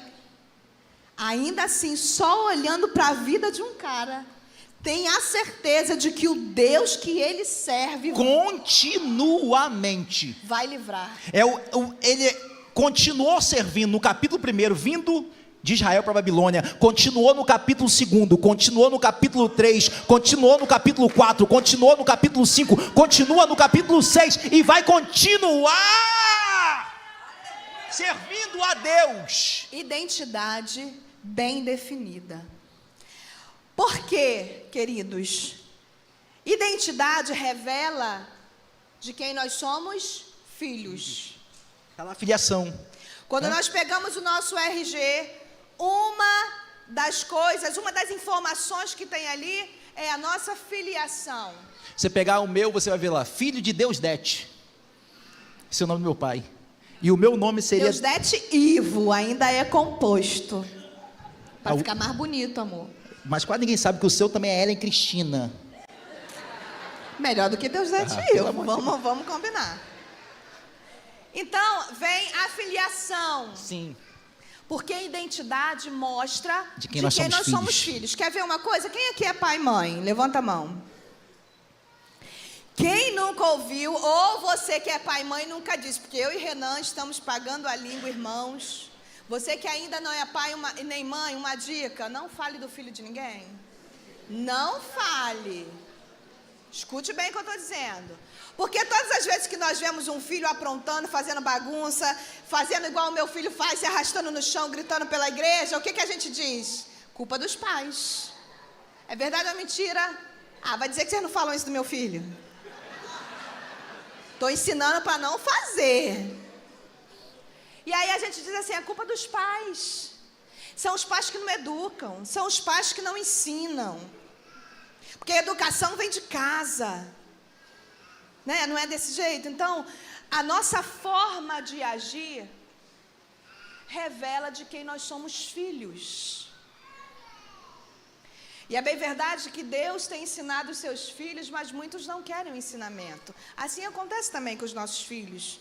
ainda assim, só olhando para a vida de um cara, tem a certeza de que o Deus que ele serve continuamente vai livrar. Ele continuou servindo no capítulo 1, vindo de Israel para a Babilônia, continuou no capítulo 2, continuou no capítulo 3, continuou no capítulo 4, continuou no capítulo 5, continua no capítulo 6 e vai continuar servindo a Deus. Identidade bem definida. Por quê, queridos? Identidade revela de quem nós somos filhos. Aquela filiação. Quando nós pegamos o nosso RG, uma das coisas, uma das informações que tem ali é a nossa filiação. Você pegar o meu, você vai ver lá, filho de Deusdete. Esse é o nome do meu pai. E o meu nome seria... Deusdete Ivo, ainda é composto. Para ficar mais bonito, amor. Mas quase ninguém sabe que o seu também é Ellen Cristina. Melhor do que Deusdete Ivo, vamos combinar. Então, vem a filiação. Sim. Porque a identidade mostra de quem nós somos filhos. Quer ver uma coisa? Quem aqui é pai e mãe? Levanta a mão. Quem nunca ouviu, ou você que é pai e mãe nunca disse, porque eu e Renan estamos pagando a língua, irmãos. Você que ainda não é pai nem mãe, uma dica, não fale do filho de ninguém. Não fale. Escute bem o que eu estou dizendo. Porque todas as vezes que nós vemos um filho aprontando, fazendo bagunça, fazendo igual o meu filho faz, se arrastando no chão, gritando pela igreja, o que a gente diz? Culpa dos pais. É verdade ou mentira? Ah, vai dizer que vocês não falam isso do meu filho? Estou ensinando para não fazer. E aí a gente diz assim, é culpa dos pais. São os pais que não educam, são os pais que não ensinam. Porque a educação vem de casa. Né? Não é desse jeito? Então, a nossa forma de agir revela de quem nós somos filhos. E é bem verdade que Deus tem ensinado os seus filhos, mas muitos não querem o ensinamento. Assim acontece também com os nossos filhos.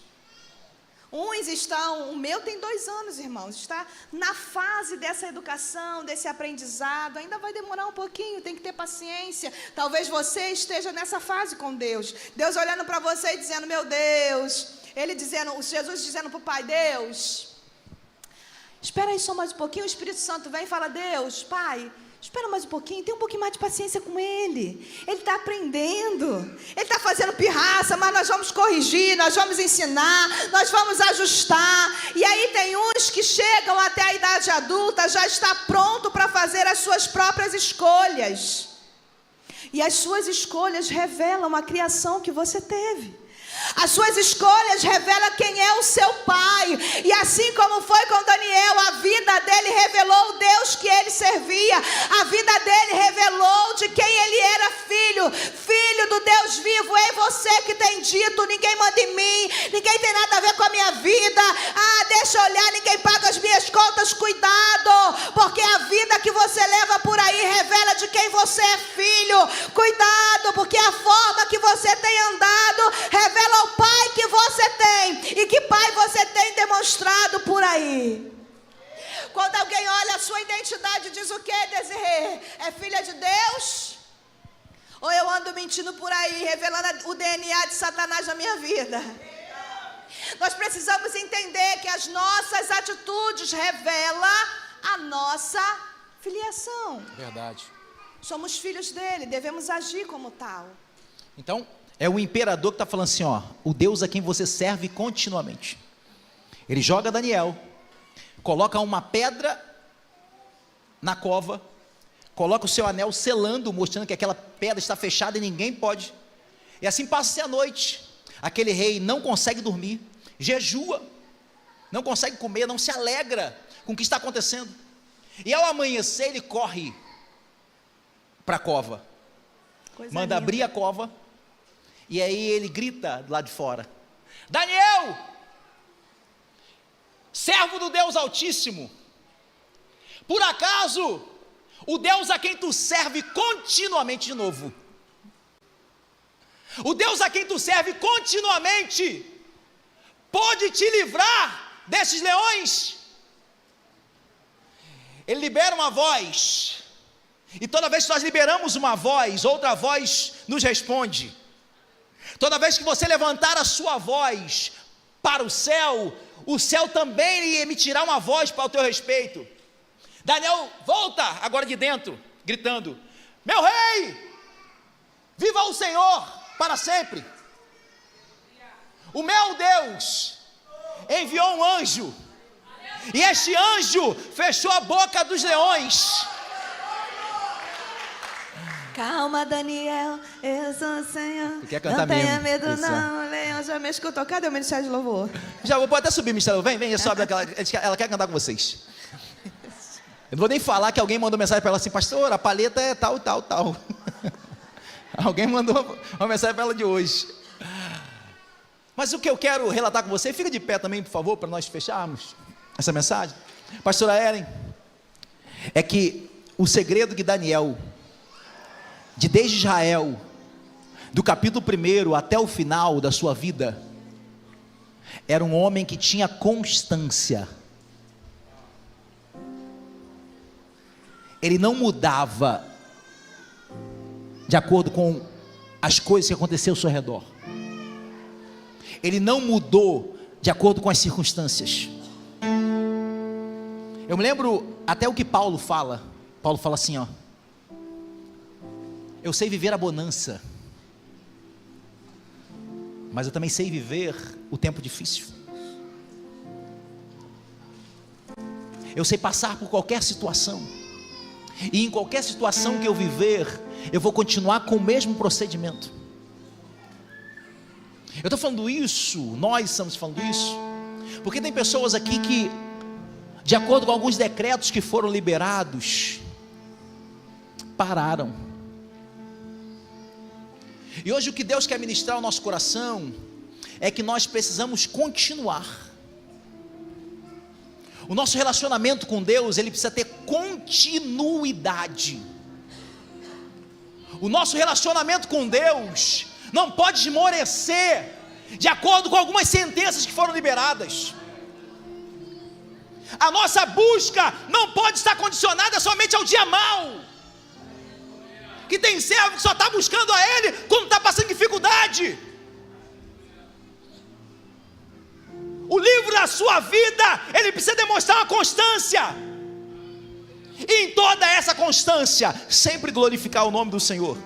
Uns estão, o meu tem 2 anos, irmãos, está na fase dessa educação, desse aprendizado, ainda vai demorar um pouquinho, tem que ter paciência. Talvez você esteja nessa fase com Deus. Deus olhando para você e dizendo, meu Deus, ele dizendo, Jesus dizendo para o Pai, Deus, espera aí só mais um pouquinho, o Espírito Santo vem e fala, Deus, Pai, espera mais um pouquinho, tem um pouquinho mais de paciência com ele. Ele está aprendendo. Ele está fazendo pirraça, mas nós vamos corrigir, nós vamos ensinar, nós vamos ajustar. E aí tem uns que chegam até a idade adulta, já está pronto para fazer as suas próprias escolhas. E as suas escolhas revelam a criação que você teve. As suas escolhas revelam quem é o seu pai. E assim como foi com Daniel, a vida dele revelou o Deus que ele servia. A vida dele revelou de quem ele era filho. Filho do Deus vivo. É você que tem dito, ninguém manda em mim, ninguém tem nada a ver com a minha vida. Ah, deixa eu olhar, ninguém paga as minhas contas. Cuidado, porque a vida que você leva por aí revela de quem você é filho. Cuidado, porque a forma que você tem andado revela o pai que você tem. E que pai você tem demonstrado por aí. Quando alguém olha a sua identidade, diz o que, Desirê? É filha de Deus? Ou eu ando mentindo por aí, revelando o DNA de Satanás na minha vida? Nós precisamos entender que as nossas atitudes revelam a nossa filiação. Verdade. Somos filhos dele, devemos agir como tal. Então, é o imperador que está falando assim, ó, o Deus a quem você serve continuamente. Ele joga Daniel, coloca uma pedra na cova, coloca o seu anel selando, mostrando que aquela pedra está fechada e ninguém pode. E assim passa-se a noite. Aquele rei não consegue dormir, jejua, não consegue comer, não se alegra com o que está acontecendo. E ao amanhecer ele corre para a cova, manda abrir a cova. E aí ele grita lá de fora, Daniel, servo do Deus Altíssimo, por acaso o Deus a quem tu serve continuamente, de novo, o Deus a quem tu serve continuamente, pode te livrar desses leões? Ele libera uma voz, e toda vez que nós liberamos uma voz, outra voz nos responde. Toda vez que você levantar a sua voz para o céu, o céu também emitirá uma voz para o teu respeito. Daniel volta agora de dentro, gritando: meu rei, viva o Senhor para sempre. O meu Deus enviou um anjo, e este anjo fechou a boca dos leões. Calma, Daniel, eu sou o Senhor. Quer cantar não tenha mesmo? medo, Isso. não. O leão já me escutou. Cadê o Ministério de Louvor? Já vou até subir, Ministério. Vem, sobe aquela. Ela quer cantar com vocês. Eu não vou nem falar que alguém mandou mensagem para ela assim: pastor, a paleta é tal. Alguém mandou uma mensagem para ela de hoje. Mas o que eu quero relatar com você, fica de pé também, por favor, para nós fecharmos essa mensagem. Pastora Ellen, é que o segredo que Daniel, desde Israel, do capítulo 1 até o final da sua vida, era um homem que tinha constância. Ele não mudava de acordo com as coisas que aconteciam ao seu redor. Ele não mudou de acordo com as circunstâncias. Eu me lembro até o que Paulo fala. Paulo fala assim, ó: eu sei viver a bonança, mas eu também sei viver o tempo difícil. Eu sei passar por qualquer situação, e em qualquer situação que eu viver, eu vou continuar com o mesmo procedimento. Eu estou falando isso, nós estamos falando isso, porque tem pessoas aqui que, de acordo com alguns decretos que foram liberados, pararam. E hoje o que Deus quer ministrar ao nosso coração é que nós precisamos continuar. O nosso relacionamento com Deus, ele precisa ter continuidade. O nosso relacionamento com Deus não pode esmorecer de acordo com algumas sentenças que foram liberadas. A nossa busca não pode estar condicionada somente ao dia mau. Que tem servo que só está buscando a Ele quando está passando dificuldade. O livro da sua vida, ele precisa demonstrar uma constância. E em toda essa constância, sempre glorificar o nome do Senhor.